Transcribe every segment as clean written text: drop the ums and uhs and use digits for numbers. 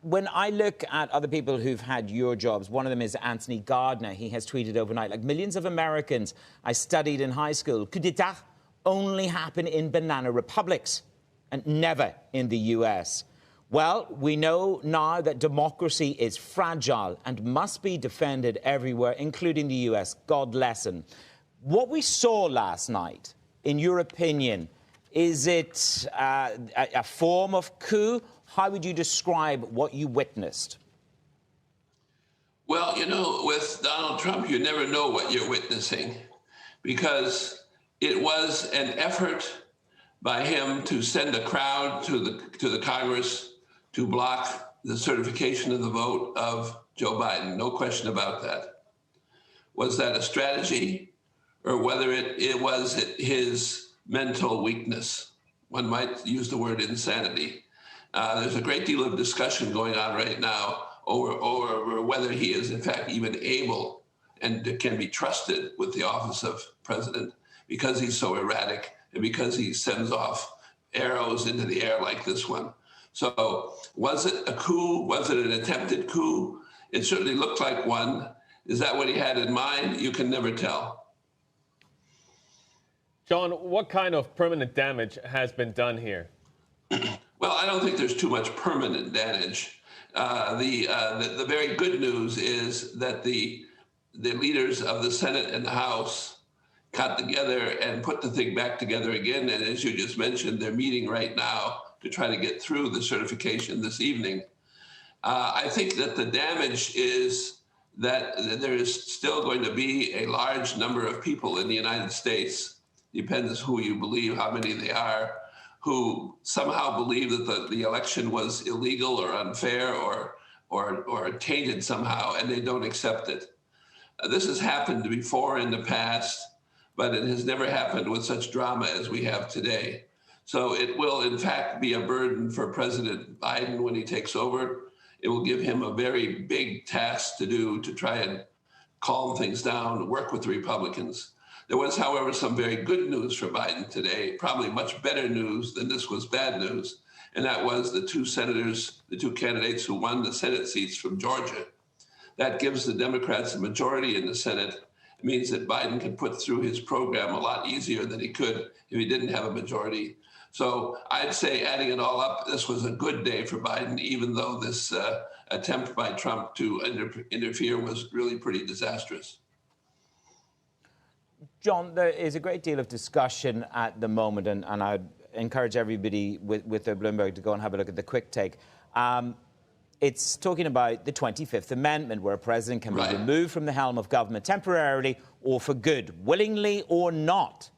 when I look at other people who've had your jobs, one of them is Anthony Gardner. He has tweeted overnight, like millions of Americans I studied in high school, coup d'etat only happen in banana republics and never in the U.S. Well, we know now that democracy is fragile and must be defended everywhere, including the U.S. God lesson. What we saw last night, in your opinion, is it a form of coup? How would you describe what you witnessed? Well, you know, with Donald Trump, you never know what you're witnessing, because it was an effort by him to send a crowd to the Congress to block the certification of the vote of Joe Biden. No question about that. Was that a strategy, or whether it was his mental weakness? One might use the word insanity. There's a great deal of discussion going on right now over whether he is, in fact, even able and can be trusted with the office of president, because he's so erratic and because he sends off arrows into the air like this one. So was it a coup? Was it an attempted coup? It certainly looked like one. Is that what he had in mind? You can never tell. John, what kind of permanent damage has been done here? Well, I don't think there's too much permanent damage. The very good news is that the leaders of the Senate and the House got together and put the thing back together again. And as you just mentioned, they're meeting right now to try to get through the certification this evening. I think that the damage is that there is still going to be a large number of people in the United States, depends who you believe, how many they are, who somehow believe that the election was illegal or unfair or tainted somehow, and they don't accept it. This has happened before in the past, but it has never happened with such drama as we have today. So it will, in fact, be a burden for President Biden when he takes over. It will give him a very big task to do to try and calm things down, work with the Republicans. There was, however, some very good news for Biden today, probably much better news than this was bad news, and that was the two senators, the two candidates who won the Senate seats from Georgia. That gives the Democrats a majority in the Senate. It means that Biden can put through his program a lot easier than he could if he didn't have a majority. So I'd say, adding it all up, this was a good day for Biden, even though this attempt by Trump to interfere was really pretty disastrous. John, there is a great deal of discussion at the moment, and I'd encourage everybody with their Bloomberg to go and have a look at the quick take. It's talking about the 25th Amendment, where a president can be removed from the helm of government temporarily or for good, willingly or not,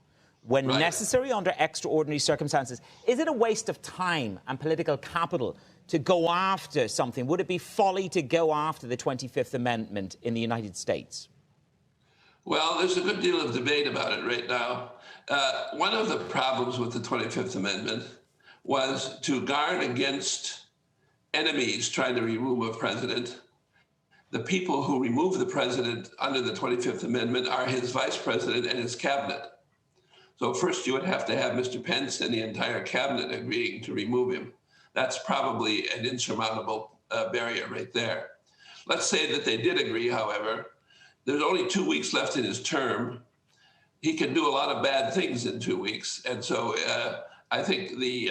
when necessary under extraordinary circumstances. Is it a waste of time and political capital to go after something? Would it be folly to go after the 25th Amendment in the United States? Well, there's a good deal of debate about it right now. One of the problems with the 25th Amendment was to guard against enemies trying to remove a president. The people who remove the president under the 25th Amendment are his vice president and his cabinet. So first you would have to have Mr. Pence and the entire cabinet agreeing to remove him. That's probably an insurmountable barrier right there. Let's say that they did agree, however. There's only 2 weeks left in his term. He can do a lot of bad things in 2 weeks. And so I think the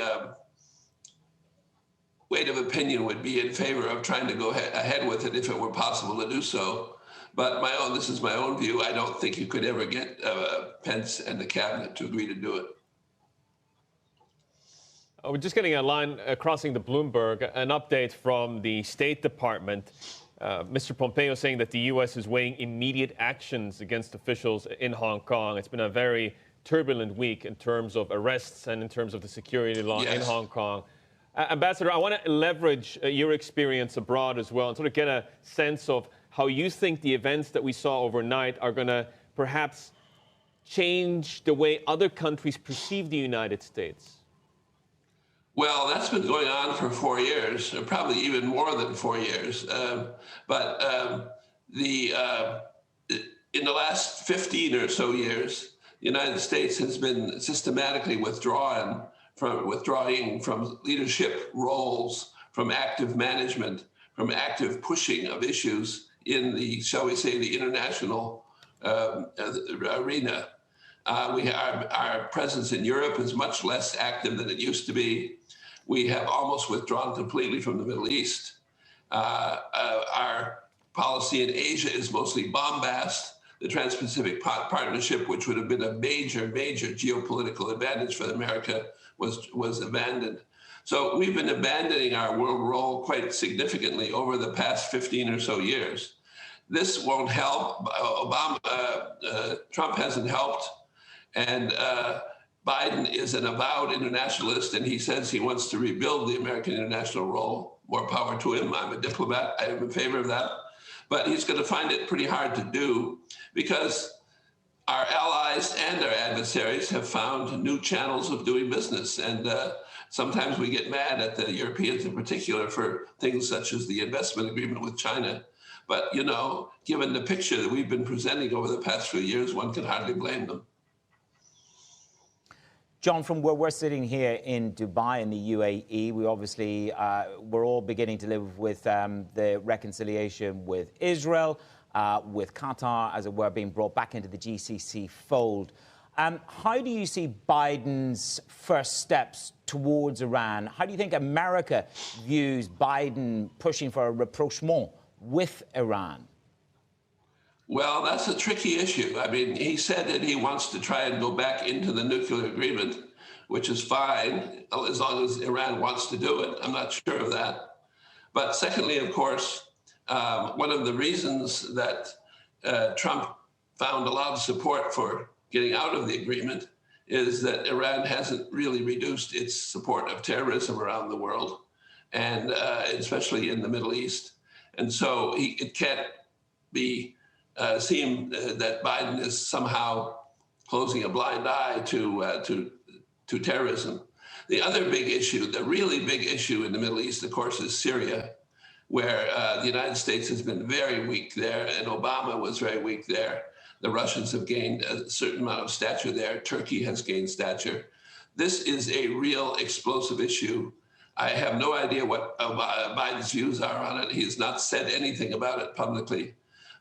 weight of opinion would be in favor of trying to go ahead with it if it were possible to do so. But this is my own view. I don't think you could ever get Pence and the cabinet to agree to do it. We're just getting a line crossing the Bloomberg, an update from the State Department. Mr. Pompeo saying that the U.S. is weighing immediate actions against officials in Hong Kong. It's been a very turbulent week in terms of arrests and in terms of the security law in Hong Kong. Ambassador, I want to leverage your experience abroad as well and sort of get a sense of how you think the events that we saw overnight are going to perhaps change the way other countries perceive the United States. Well, that's been going on for 4 years, or probably even more than 4 years. In the last 15 or so years, the United States has been systematically withdrawing from leadership roles from active management, from active pushing of issues in the, shall we say, the international arena. Our presence in Europe is much less active than it used to be. We have almost withdrawn completely from the Middle East. Our policy in Asia is mostly bombast. The Trans-Pacific Partnership, which would have been a major, major geopolitical advantage for America, was abandoned. So we've been abandoning our world role quite significantly over the past 15 or so years. This won't help. Trump hasn't helped. And Biden is an avowed internationalist, and he says he wants to rebuild the American international role. More power to him. I'm a diplomat. I am in favor of that. But he's going to find it pretty hard to do because our allies and our adversaries have found new channels of doing business. And sometimes we get mad at the Europeans in particular for things such as the investment agreement with China. But, you know, given the picture that we've been presenting over the past few years, one can hardly blame them. John, from where we're sitting here in Dubai in the UAE, we obviously, we're all beginning to live with the reconciliation with Israel, with Qatar, as it were, being brought back into the GCC fold. How do you see Biden's first steps towards Iran? How do you think America views Biden pushing for a rapprochement with Iran? Well, that's a tricky issue. I mean, he said that he wants to try and go back into the nuclear agreement, which is fine, as long as Iran wants to do it. I'm not sure of that. But secondly, of course, one of the reasons that Trump found a lot of support for getting out of the agreement is that Iran hasn't really reduced its support of terrorism around the world, and especially in the Middle East. And so it can't be seem that Biden is somehow closing a blind eye to terrorism. The other big issue, the really big issue in the Middle East, of course, is Syria, where the United States has been very weak there, and Obama was very weak there. The Russians have gained a certain amount of stature there. Turkey has gained stature. This is a real explosive issue. I have no idea what Biden's views are on it. He has not said anything about it publicly.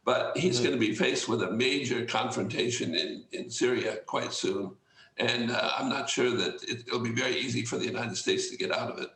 But he's going to be faced with a major confrontation in Syria quite soon. And I'm not sure that it'll be very easy for the United States to get out of it.